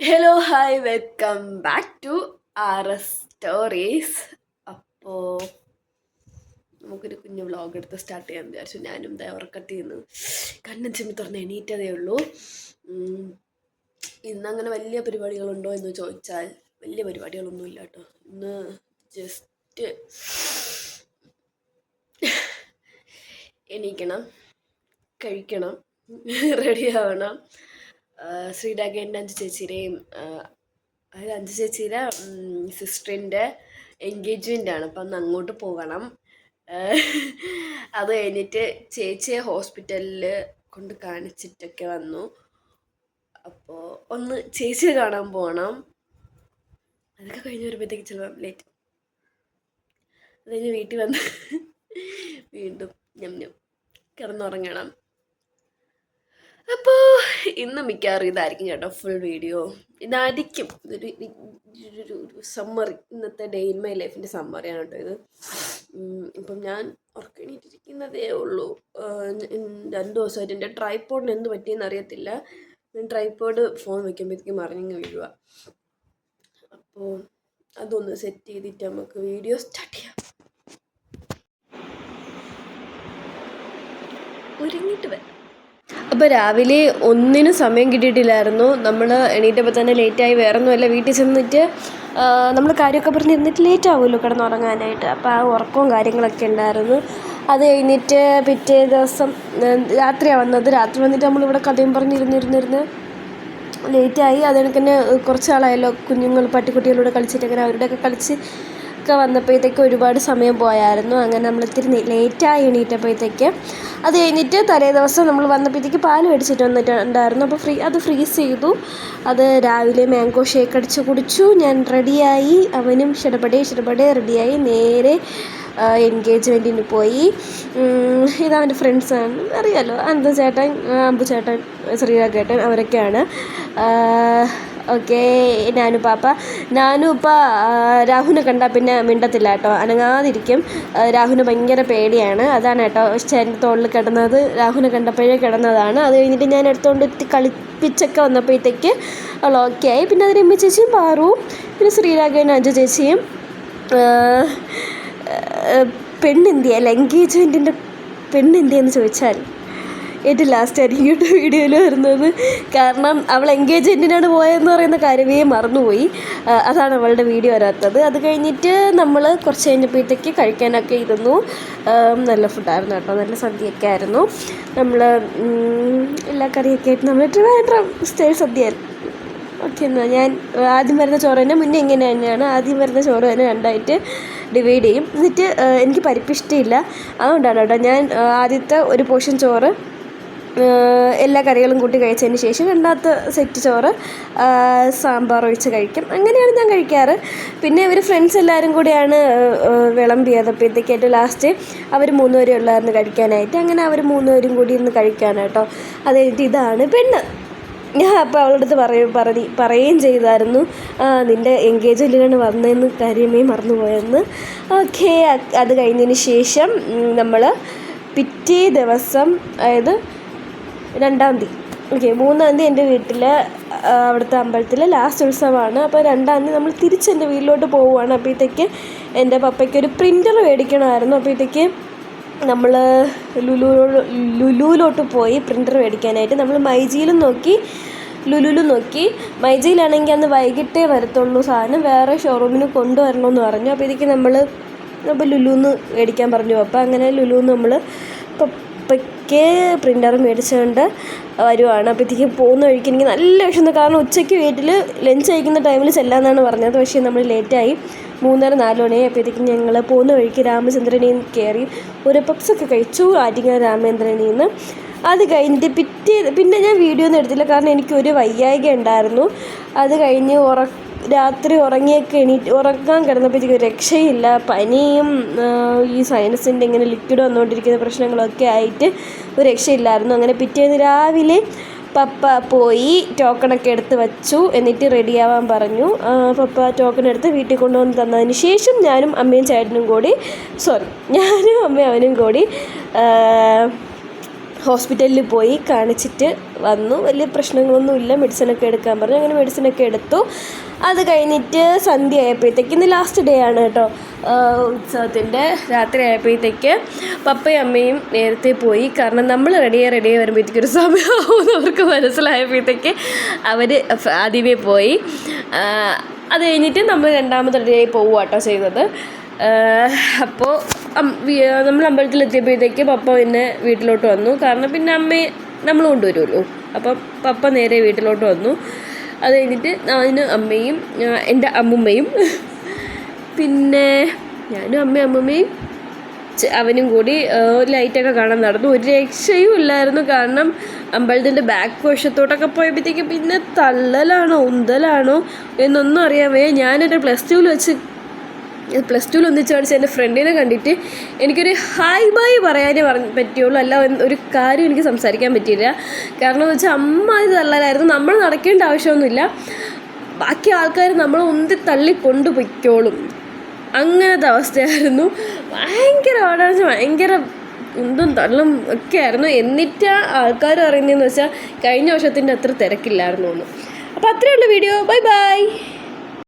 Hello hi welcome back to RS stories. അപ്പോൾ നമുക്കൊരു കുഞ്ഞു വ്ളോഗ് എടുത്ത് സ്റ്റാർട്ട് ചെയ്യാമെന്ന് വിചാരിച്ചു. ഞാനും ഉറക്കത്തിൽ നിന്ന് കണ്ണും ചെമ്മി തുറന്ന് എണീറ്റതേ ഉള്ളൂ. ഇന്നങ്ങനെ വലിയ പരിപാടികളുണ്ടോ എന്ന് ചോദിച്ചാൽ വലിയ പരിപാടികളൊന്നുമില്ല കേട്ടോ. ഇന്ന് ജസ്റ്റ് എണീക്കണം, കഴിക്കണം, റെഡി ആവണം. ശ്രീരാഗേൻ്റെ അഞ്ച് ചേച്ചിയുടെയും അതായത് അഞ്ച് ചേച്ചിയുടെ സിസ്റ്ററിൻ്റെ എൻഗേജ്മെൻ്റ് ആണ്. അപ്പം അന്ന് അങ്ങോട്ട് പോകണം. അത് കഴിഞ്ഞിട്ട് ചേച്ചിയെ ഹോസ്പിറ്റലിൽ കൊണ്ട് കാണിച്ചിട്ടൊക്കെ വന്നു. അപ്പോൾ ഒന്ന് ചേച്ചിയെ കാണാൻ പോകണം. അതൊക്കെ കഴിഞ്ഞ് വരുമ്പോഴത്തേക്ക് ചിലപ്പോൾ ലേറ്റ്. അത് കഴിഞ്ഞ് വീട്ടിൽ വന്ന് വീണ്ടും ഞം കിടന്നുറങ്ങണം. അപ്പോൾ ഇന്ന് മിക്കവാറും ഇതായിരിക്കും കേട്ടോ ഫുൾ വീഡിയോ. ഇതായിരിക്കും ഒരു സമ്മറി, ഇന്നത്തെ ഡേ ഇൻ മൈ ലൈഫിൻ്റെ സമ്മറിയാണ് കേട്ടോ ഇത്. ഇപ്പം ഞാൻ ഉറക്കണിട്ടിരിക്കുന്നതേ ഉള്ളൂ. 2 ദിവസമായിട്ട് എൻ്റെ ട്രൈപോഡിന് എന്ത് പറ്റിയെന്ന് അറിയത്തില്ല. ഞാൻ ട്രൈപോഡ് ഫോൺ വയ്ക്കുമ്പോഴത്തേക്കും മറിഞ്ഞങ്ങ് വീഴുക. അപ്പോൾ അതൊന്ന് സെറ്റ് ചെയ്തിട്ട് നമുക്ക് വീഡിയോ സ്റ്റാർട്ട് ചെയ്യാം. ഒരുങ്ങിയിട്ട് വരാം. അപ്പോൾ രാവിലെ ഒന്നിനും സമയം കിട്ടിയിട്ടില്ലായിരുന്നു. നമ്മൾ എണീറ്റപ്പോൾ തന്നെ ലേറ്റായി. വേറെ ഒന്നുമല്ല, വീട്ടിൽ ചെന്നിട്ട് നമ്മൾ കാര്യമൊക്കെ പറഞ്ഞിരുന്നിട്ട് ലേറ്റ് ആവുമല്ലോ കിടന്നുറങ്ങാനായിട്ട്. അപ്പോൾ ആ ഉറക്കവും കാര്യങ്ങളൊക്കെ ഉണ്ടായിരുന്നു. അത് കഴിഞ്ഞിട്ട് പിറ്റേ ദിവസം രാത്രിയാണ് വന്നത്. രാത്രി വന്നിട്ട് നമ്മളിവിടെ കഥയും പറഞ്ഞിരുന്നിരുന്നിരുന്ന് ലേറ്റായി. അത് കണക്ക് തന്നെ കുറച്ച് നാളായല്ലോ കുഞ്ഞുങ്ങൾ പട്ടിക്കുട്ടികളോട് കളിച്ചിട്ട് അങ്ങനെ അവരുടെയൊക്കെ കളിച്ച് ഒക്കെ വന്നപ്പോഴത്തേക്ക് ഒരുപാട് സമയം പോയായിരുന്നു. അങ്ങനെ നമ്മൾ ഇത്തിരി ലേറ്റായി എണീറ്റപ്പോഴത്തേക്ക്. അത് കഴിഞ്ഞിട്ട് തലേ ദിവസം നമ്മൾ വന്നപ്പോഴത്തേക്ക് പാൽ മേടിച്ചിട്ട് വന്നിട്ടുണ്ടായിരുന്നു. അപ്പോൾ അത് ഫ്രീസ് ചെയ്തു. അത് രാവിലെ മാംഗോ ഷേക്ക് അടിച്ച് കുടിച്ചു. ഞാൻ റെഡിയായി. അവനും ഷടപടേ റെഡിയായി. നേരെ എൻഗേജ്മെൻറ്റിന് പോയി. ഇതവൻ്റെ ഫ്രണ്ട്സാണ്, അറിയാമല്ലോ, ചേട്ടൻ, അമ്പു ചേട്ടൻ, ശ്രീരാഗേട്ടൻ, അവരൊക്കെയാണ്. ഓക്കെ. നാനും ഇപ്പം രാഹുവിനെ കണ്ടാൽ പിന്നെ മിണ്ടത്തില്ല കേട്ടോ, അനങ്ങാതിരിക്കും. രാഹുവിന് ഭയങ്കര പേടിയാണ്. അതാണ് കേട്ടോ ചേട്ടൻ്റെ തോളിൽ കിടന്നത്. രാഹുവിനെ കണ്ടപ്പോഴേ കിടന്നതാണ്. അത് കഴിഞ്ഞിട്ട് ഞാൻ എടുത്തുകൊണ്ട് കളിപ്പിച്ചൊക്കെ വന്നപ്പോഴത്തേക്ക് അവൾ ഓക്കെ ആയി. പിന്നെ അതിന് അമ്മ ചേച്ചിയും പാറുവും പിന്നെ ശ്രീരാഗേനും അഞ്ചു ചേച്ചിയും പെണ്ണെന്തിയ അല്ല എൻഗേജ്മെൻറ്റിൻ്റെ പെണ്ണെന്തിയെന്ന് ചോദിച്ചാൽ ഏറ്റവും ലാസ്റ്റ് ആയിരിക്കും കേട്ടോ വീഡിയോയിൽ വരുന്നത്. കാരണം അവൾ എൻഗേജ്മെൻറ്റിനാണ് പോയതെന്ന് പറയുന്ന കാര്യമേ മറന്നുപോയി. അതാണ് അവളുടെ വീഡിയോ വരാത്തത്. അത് കഴിഞ്ഞിട്ട് നമ്മൾ കുറച്ച് കഴിഞ്ഞപ്പോഴത്തേക്ക് കഴിക്കാനൊക്കെ ഇരുന്നു. നല്ല ഫുഡായിരുന്നു കേട്ടോ, നല്ല സദ്യയൊക്കെ ആയിരുന്നു. നമ്മൾ എല്ലാ കറിയൊക്കെ ആയിട്ട് നമ്മൾ ട്രിവാൻഡ്രം സ്റ്റൈൽ സദ്യയായിരുന്നു. ഓക്കെ. എന്നാൽ ഞാൻ ആദ്യം വരുന്ന ചോറ് തന്നെ മുന്നേ ഇങ്ങനെ തന്നെയാണ്. ആദ്യം വരുന്ന ചോറ് തന്നെ രണ്ടായിട്ട് ഡിവൈഡ് ചെയ്യും. എന്നിട്ട് എനിക്ക് പരിപ്പ് ഇഷ്ടമില്ല, അതുകൊണ്ടാണ് കേട്ടോ ഞാൻ ആദ്യത്തെ ഒരു പോർഷൻ ചോറ് എല്ലാ കറികളും കൂട്ടി കഴിച്ചതിന് ശേഷം രണ്ടാമത്തെ സെറ്റ് ചോറ് സാമ്പാർ ഒഴിച്ച് കഴിക്കും. അങ്ങനെയാണ് ഞാൻ കഴിക്കാറ്. പിന്നെ ഇവർ ഫ്രണ്ട്സ് എല്ലാവരും കൂടിയാണ് വിളമ്പിയത്. അപ്പോഴത്തേക്ക് ഏറ്റവും ലാസ്റ്റ് അവർ 3 പേരെ ഉള്ളായിരുന്നു കഴിക്കാനായിട്ട്. അങ്ങനെ അവർ 3 പേരും കൂടി ഇരുന്ന് കഴിക്കാനാണ് കേട്ടോ. അത് കഴിഞ്ഞിട്ട് ഇതാണ് പെണ്ണ്. ഞാൻ അപ്പോൾ അവളുടെ അടുത്ത് പറയുകയും ചെയ്തായിരുന്നു, നിൻ്റെ എൻഗേജ്മെൻറ്റിനാണ് വന്നതെന്ന് കാര്യമേ മറന്നുപോയെന്ന്. ഓക്കെ. അത് കഴിഞ്ഞതിന് ശേഷം നമ്മൾ പിറ്റേ ദിവസം, അതായത് 2-ാം തീയതി, ഓക്കെ, 3-ാം തീയതി എൻ്റെ വീട്ടിൽ അവിടുത്തെ അമ്പലത്തിൽ ലാസ്റ്റ് ഉത്സവമാണ്. അപ്പോൾ 2-ാം തീയതി നമ്മൾ തിരിച്ച് എൻ്റെ വീട്ടിലോട്ട് പോവുകയാണ്. അപ്പോഴത്തേക്ക് എൻ്റെ പപ്പയ്ക്കൊരു പ്രിൻ്റർ മേടിക്കണമായിരുന്നു. അപ്പോഴത്തേക്ക് നമ്മൾ ലുലുവിലോട്ട് പോയി പ്രിൻ്റർ മേടിക്കാനായിട്ട്. നമ്മൾ മൈജിയിലും നോക്കി, ലുലുവിലും നോക്കി. മൈജിയിലാണെങ്കിൽ അന്ന് വൈകിട്ടേ വരത്തുള്ളൂ സാധനം, വേറെ ഷോറൂമിന് കൊണ്ടുവരണമെന്ന് പറഞ്ഞു. അപ്പോൾ ഇതിക്ക് നമ്മൾ ലുലുന്ന് മേടിക്കാൻ പറഞ്ഞു. അപ്പോൾ അങ്ങനെ ലുലുന്ന് നമ്മൾ പപ്പയ്ക്ക് പ്രിൻ്റർ മേടിച്ചുകൊണ്ട് വരുവാണ്. അപ്പോഴത്തേക്ക് പോകുന്ന വഴിക്ക് എനിക്ക് നല്ല വിഷമം, കാരണം ഉച്ചയ്ക്ക് വീട്ടിൽ ലഞ്ച് കഴിക്കുന്ന ടൈമിൽ ചെല്ലാമെന്നാണ് പറഞ്ഞത്. പക്ഷേ നമ്മൾ ലേറ്റായി, 3:30-4 മണിയായി. അപ്പോഴത്തേക്കും ഞങ്ങൾ പോകുന്ന വഴിക്ക് രാമചന്ദ്രനിൽ നിന്ന് കയറി ഒരു പപ്സൊക്കെ കഴിച്ചു, ആറ്റിങ്ങൽ രാമചന്ദ്രനിൽ നിന്ന്. അത് കഴിഞ്ഞിട്ട് പിന്നെ ഞാൻ വീഡിയോ ഒന്നും എടുത്തില്ല, കാരണം എനിക്കൊരു വയ്യായ്ക ഉണ്ടായിരുന്നു. അത് കഴിഞ്ഞ് രാത്രി ഉറങ്ങാൻ കിടന്നപ്പോഴത്തേക്ക് ഒരു രക്ഷയില്ല. പനിയും ഈ സൈനസിൻ്റെ ഇങ്ങനെ ലിക്വിഡ് വന്നുകൊണ്ടിരിക്കുന്ന പ്രശ്നങ്ങളൊക്കെ ആയിട്ട് ഒരു രക്ഷയില്ലായിരുന്നു. അങ്ങനെ പിറ്റേന്ന് രാവിലെ പപ്പ പോയി ടോക്കണൊക്കെ എടുത്ത് വച്ചു. എന്നിട്ട് റെഡിയാവാൻ പറഞ്ഞു. പപ്പ ടോക്കൺ എടുത്ത് വീട്ടിൽ കൊണ്ടുവന്ന് തന്നതിന് ശേഷം ഞാനും അമ്മയും ചേട്ടനും കൂടി, ഞാനും അമ്മയും അവനും കൂടി ഹോസ്പിറ്റലിൽ പോയി കാണിച്ചിട്ട് വന്നു. വലിയ പ്രശ്നങ്ങളൊന്നുമില്ല. മെഡിസിനൊക്കെ എടുക്കാൻ പറഞ്ഞു. അങ്ങനെ മെഡിസിനൊക്കെ എടുത്തു. അത് കഴിഞ്ഞിട്ട് സന്ധ്യ ആയപ്പോഴത്തേക്ക്, ഇന്ന് ലാസ്റ്റ് ഡേ ആണ് കേട്ടോ ഉത്സവത്തിൻ്റെ. രാത്രി ആയപ്പോഴത്തേക്ക് പപ്പയും അമ്മയും നേരത്തെ പോയി. കാരണം നമ്മൾ റെഡിയായി വരുമ്പോഴത്തേക്ക് ഒരു സമയമാവുമെന്ന് അവർക്ക് മനസ്സിലായപ്പോഴത്തേക്ക് അവർ ആദ്യമേ പോയി. അത് കഴിഞ്ഞിട്ട് നമ്മൾ രണ്ടാമത് റെഡിയായി പോവുക കേട്ടോ ചെയ്തത്. അപ്പോൾ നമ്മൾ അമ്പലത്തിലെത്തിയപ്പോഴത്തേക്ക് പപ്പ പിന്നെ വീട്ടിലോട്ട് വന്നു. കാരണം പിന്നെ അമ്മയെ നമ്മൾ കൊണ്ടുവരുമല്ലോ. അപ്പം പപ്പ നേരെ വീട്ടിലോട്ട് വന്നു. അത് കഴിഞ്ഞിട്ട് ഞാനും അമ്മയും എൻ്റെ അമ്മുമ്മയും പിന്നെ ഞാനും അമ്മയും അവനും കൂടി ലൈറ്റൊക്കെ കാണാൻ നടന്നു. ഒരു രക്ഷയും ഇല്ലായിരുന്നു. കാരണം അമ്പലത്തിൻ്റെ ബാക്ക് വശത്തോട്ടൊക്കെ പോയപ്പോഴത്തേക്ക് പിന്നെ തള്ളലാണോ ഉന്തലാണോ എന്നൊന്നും അറിയാൻ വയ്യ. ഞാനൊരു പ്ലസ് ടൂവിൽ ഒന്നിച്ച് പഠിച്ച എൻ്റെ ഫ്രണ്ടിനെ കണ്ടിട്ട് എനിക്കൊരു ഹായ് ബായ് പറയാനേ പറ്റുള്ളൂ. അല്ല ഒരു കാര്യം എനിക്ക് സംസാരിക്കാൻ പറ്റിയില്ല. കാരണം എന്ന് വെച്ചാൽ അമ്മ ഇത് തള്ളലായിരുന്നു. നമ്മൾ നടക്കേണ്ട ആവശ്യമൊന്നുമില്ല. ബാക്കി ആൾക്കാർ നമ്മളെ ഉന്തി തള്ളി കൊണ്ടുപോയിക്കോളും. അങ്ങനത്തെ അവസ്ഥയായിരുന്നു. ഭയങ്കര ഓടാന്ന്, ഭയങ്കര ഉന്തും തള്ളും ഒക്കെ ആയിരുന്നു. എന്നിട്ട് ആൾക്കാർ പറയുന്നതെന്ന് വെച്ചാൽ കഴിഞ്ഞ വർഷത്തിൻ്റെ അത്ര തിരക്കില്ലായിരുന്നു എന്ന്. അപ്പോൾ അത്രയേ ഉള്ളൂ വീഡിയോ. Bye bye.